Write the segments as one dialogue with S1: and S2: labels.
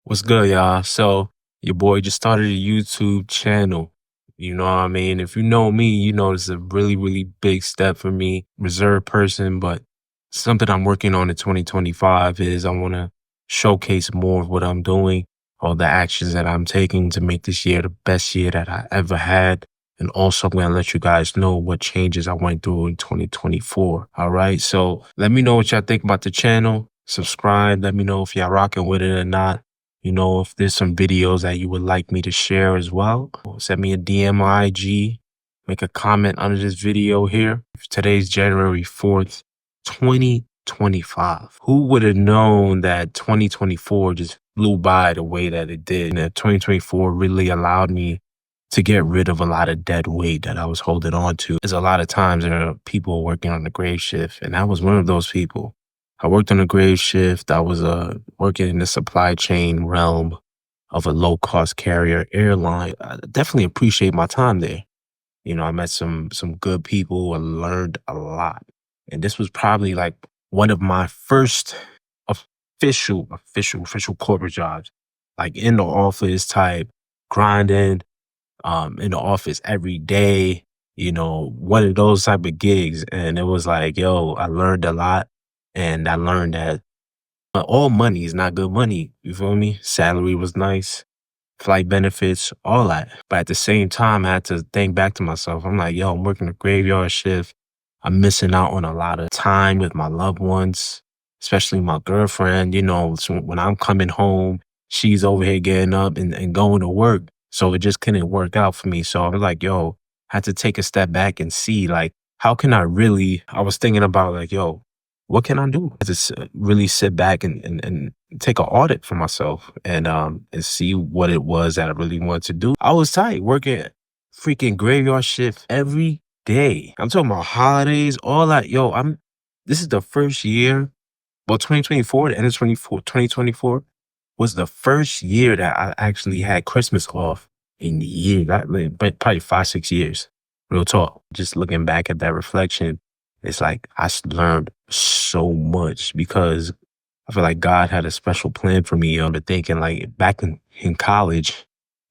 S1: What's good, y'all? So, your boy just started a YouTube channel. You know what I mean? If you know me, you know it's a really, really big step for me. Reserved person, but something I'm working on in 2025 is I want to showcase more of what I'm doing, all the actions that I'm taking to make this year the best year that I ever had. And also, I'm going to let you guys know what changes I went through in 2024. All right. So, let me know what y'all think about the channel. Subscribe. Let me know if y'all rocking with it or not. You know, if there's some videos that you would like me to share as well, send me a DM on IG, make a comment under this video here. Today's January 4th, 2025. Who would have known that 2024 just flew by the way that it did? And that 2024 really allowed me to get rid of a lot of dead weight that I was holding on to. There's a lot of times there are people working on the grave shift, and I was one of those people. I worked on a grave shift. I was working in the supply chain realm of a low-cost carrier airline. I definitely appreciate my time there. You know, I met some good people and learned a lot. And this was probably like one of my first official corporate jobs. Like in the office type, grinding, in the office every day, you know, one of those type of gigs. And it was like, yo, I learned a lot. And I learned that all money is not good money. You feel me? Salary was nice, flight benefits, all that. But at the same time, I had to think back to myself. I'm like, yo, I'm working a graveyard shift. I'm missing out on a lot of time with my loved ones, especially my girlfriend. You know, so when I'm coming home, she's over here getting up and going to work. So it just couldn't work out for me. So I was like, yo, I had to take a step back and see, like, how can I was thinking about, like, yo, what can I do? Just really sit back and take an audit for myself and see what it was that I really wanted to do. I was tight working freaking graveyard shift every day. I'm talking about holidays, all that. Yo, this is the first year, well, 2024, the end of 2024 was the first year that I actually had Christmas off in the year. But probably 5, 6 years. Real talk. Just looking back at that reflection, it's like learned so much because I feel like God had a special plan for me. But thinking like back in college,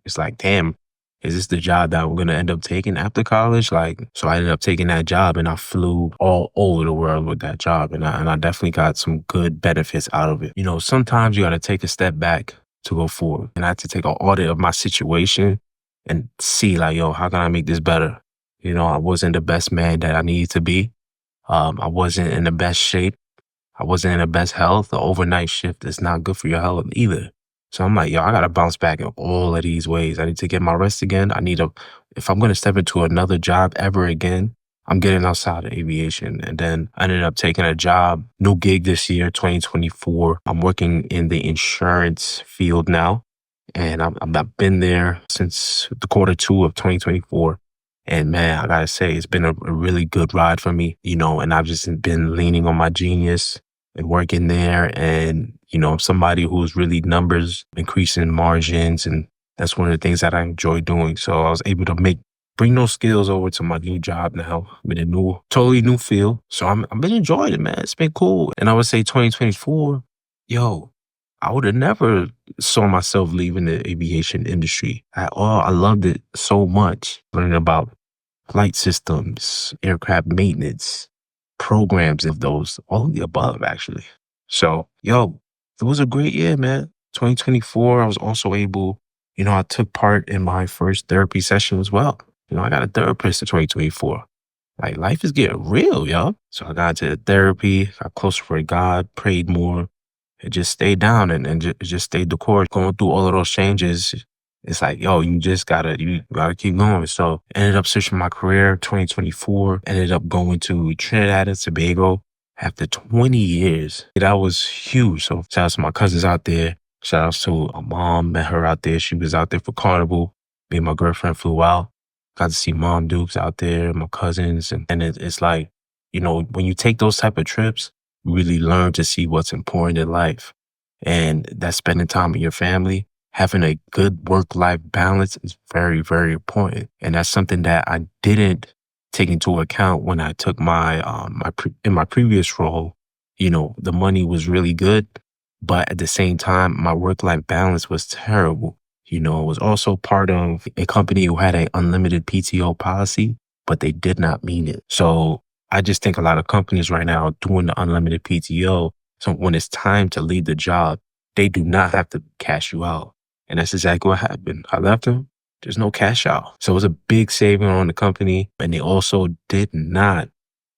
S1: it's like, damn, is this the job that we're gonna end up taking after college? Like, so I ended up taking that job and I flew all over the world with that job, and I definitely got some good benefits out of it. You know, sometimes you gotta take a step back to go forward, and I had to take an audit of my situation and see like, yo, how can I make this better? You know, I wasn't the best man that I needed to be. I wasn't in the best shape. I wasn't in the best health. The overnight shift is not good for your health either. So I'm like, yo, I gotta bounce back in all of these ways. I need to get my rest again. If I'm gonna step into another job ever again, I'm getting outside of aviation. And then I ended up taking a job, new gig this year, 2024. I'm working in the insurance field now. And I've been there since the quarter 2 of 2024. And man, I gotta say, it's been a really good ride for me, you know, and I've just been leaning on my genius and working there. And, you know, I'm somebody who's really numbers, increasing margins. And that's one of the things that I enjoy doing. So I was able to bring those skills over to my new job now. I'm in a totally new field. So I've been enjoying it, man. It's been cool. And I would say 2024, yo, I would have never saw myself leaving the aviation industry at all. I loved it so much. Learning about flight systems, aircraft maintenance, programs of those, all of the above, actually. So, yo, it was a great year, man. 2024, I was also able, you know, I took part in my first therapy session as well. You know, I got a therapist in 2024. Like, life is getting real, yo. So I got into therapy, got closer with God, prayed more, and just stayed down and just stayed the course. Going through all of those changes, it's like, yo, you gotta keep going. So ended up switching my career 2024, ended up going to Trinidad and Tobago after 20 years. That was huge. So shout out to my cousins out there. Shout out to my mom, met her out there. She was out there for Carnival. Me and my girlfriend flew out. Got to see Mom Dukes out there, my cousins. And it's like, you know, when you take those type of trips, you really learn to see what's important in life. And that's spending time with your family. Having a good work-life balance is very, very important. And that's something that I didn't take into account when I took in my previous role. You know, the money was really good, But at the same time, my work-life balance was terrible. It was also part of a company who had an unlimited PTO policy, but they did not mean it. So I just think a lot of companies right now are doing the unlimited PTO. So when it's time to leave the job, they do not have to cash you out. And that's exactly what happened. I left them. There's no cash out. So it was a big saving on the company. And they also did not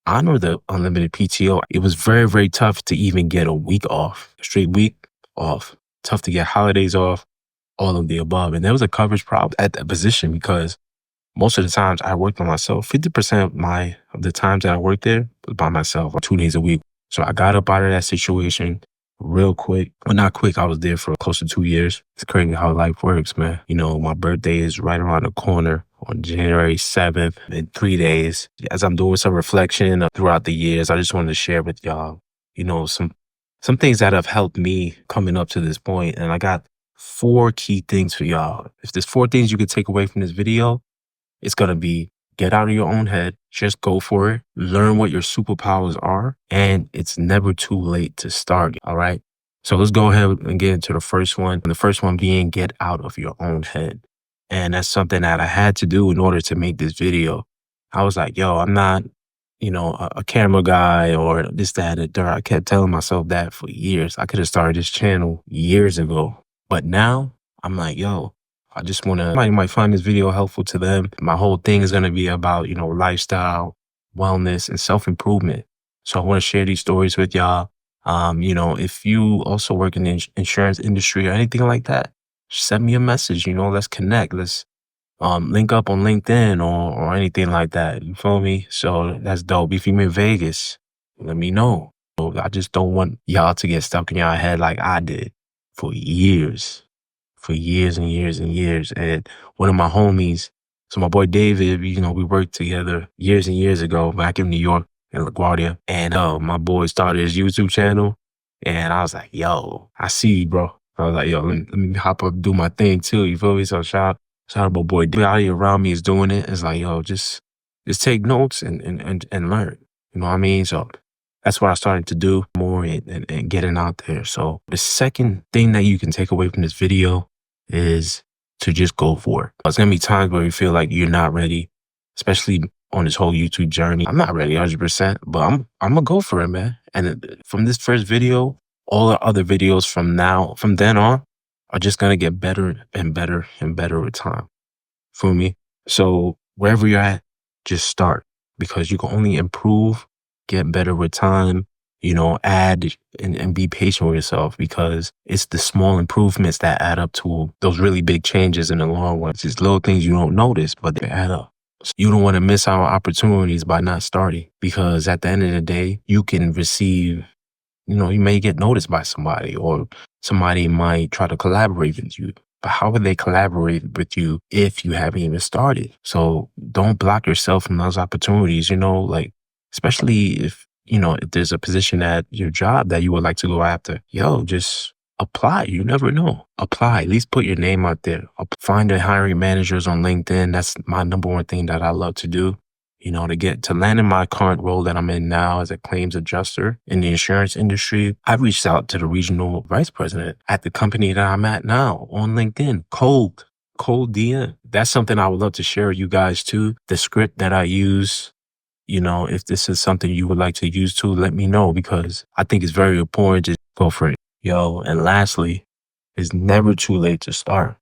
S1: honor the unlimited PTO. It was very, very tough to even get a week off, a straight week off. Tough to get holidays off, all of the above. And there was a coverage problem at that position because most of the times I worked by myself. 50% of the times that I worked there was by myself, 2 days a week. So I got up out of that situation real quick. Well, not quick. I was there for close to 2 years. It's crazy how life works, man. My birthday is right around the corner on January 7th in 3 days. As I'm doing some reflection throughout the years, I just wanted to share with y'all, some things that have helped me coming up to this point. And I got 4 key things for y'all. If there's 4 things you could take away from this video, it's going to be get out of your own head, just go for it, learn what your superpowers are, and it's never too late to start. All right. So let's go ahead and get into the first one. And the first one being get out of your own head. And that's something that I had to do in order to make this video. I was like, yo, I'm not, a camera guy or this, that, and the third. I kept telling myself that for years. I could have started this channel years ago. But now I'm like, yo, I just want to, somebody might find this video helpful to them. My whole thing is going to be about, lifestyle, wellness, and self-improvement. So I want to share these stories with y'all. If you also work in the insurance industry or anything like that, send me a message, let's connect. Let's link up on LinkedIn or anything like that. You feel me? So that's dope. If you're in Vegas, let me know. I just don't want y'all to get stuck in y'all head like I did for years and years and years. And one of my homies, so my boy David, we worked together years and years ago back in New York in LaGuardia. And my boy started his YouTube channel. And I was like, yo, I see you, bro. I was like, yo, let me hop up and do my thing too. You feel me? So shout out my boy David. Everybody around me is doing it. It's like, yo, just take notes and learn. You know what I mean? So that's what I started to do more and getting out there. So the second thing that you can take away from this video is to just go for it. There's going to be times where you feel like you're not ready, especially on this whole YouTube journey. I'm not ready 100%, but I'm going to go for it, man. And from this first video, all the other videos from then on are just going to get better and better and better with time. Feel me? So wherever you're at, just start because you can only improve, get better with time, add and be patient with yourself because it's the small improvements that add up to those really big changes in the long run. It's just little things you don't notice, but they add up. So you don't want to miss out on opportunities by not starting because at the end of the day, you can receive, you may get noticed by somebody or somebody might try to collaborate with you. But how would they collaborate with you if you haven't even started? So don't block yourself from those opportunities, especially if there's a position at your job that you would like to go after, just apply. You never know. Apply. At least put your name out there. Find the hiring managers on LinkedIn. That's my number one thing that I love to do. To land in my current role that I'm in now as a claims adjuster in the insurance industry, I reached out to the regional vice president at the company that I'm at now on LinkedIn, cold DM. That's something I would love to share with you guys too. The script that I use, if this is something you would like to use too, let me know because I think it's very important to go for it. And lastly, it's never too late to start.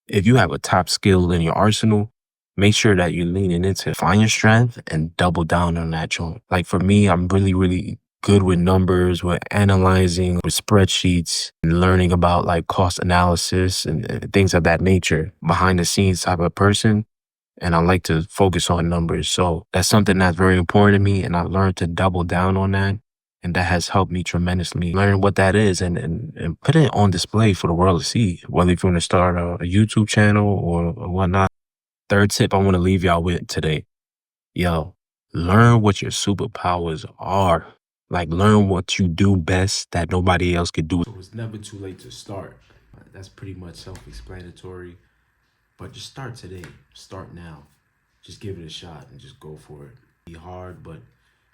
S1: If you have a top skill in your arsenal, make sure that you're leaning into find your strength and double down on that joint. Like for me, I'm really, really good with numbers, with analyzing, with spreadsheets, and learning about like cost analysis and things of that nature. Behind the scenes type of person. And I like to focus on numbers. So that's something that's very important to me. And I learned to double down on that. And that has helped me tremendously learn what that is and put it on display for the world to see, whether if you want to start a YouTube channel or whatnot. Third tip I want to leave y'all with today. Learn what your superpowers are. Like learn what you do best that nobody else could do. So it's never too late to start. That's pretty much self-explanatory. But just start today. Start now. Just give it a shot and just go for it. Be hard, but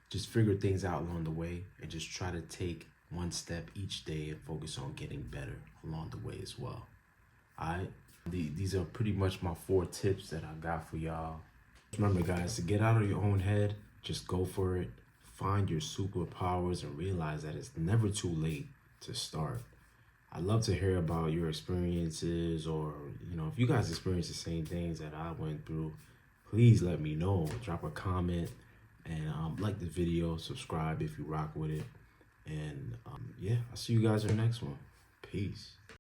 S1: just figure things out along the way and just try to take one step each day and focus on getting better along the way as well. Alright, these are pretty much my 4 tips that I got for y'all. Remember, guys, to get out of your own head, just go for it. Find your superpowers and realize that it's never too late to start. I'd love to hear about your experiences, or if you guys experience the same things that I went through, please let me know. Drop a comment and like the video, subscribe if you rock with it. And yeah, I'll see you guys in the next one. Peace.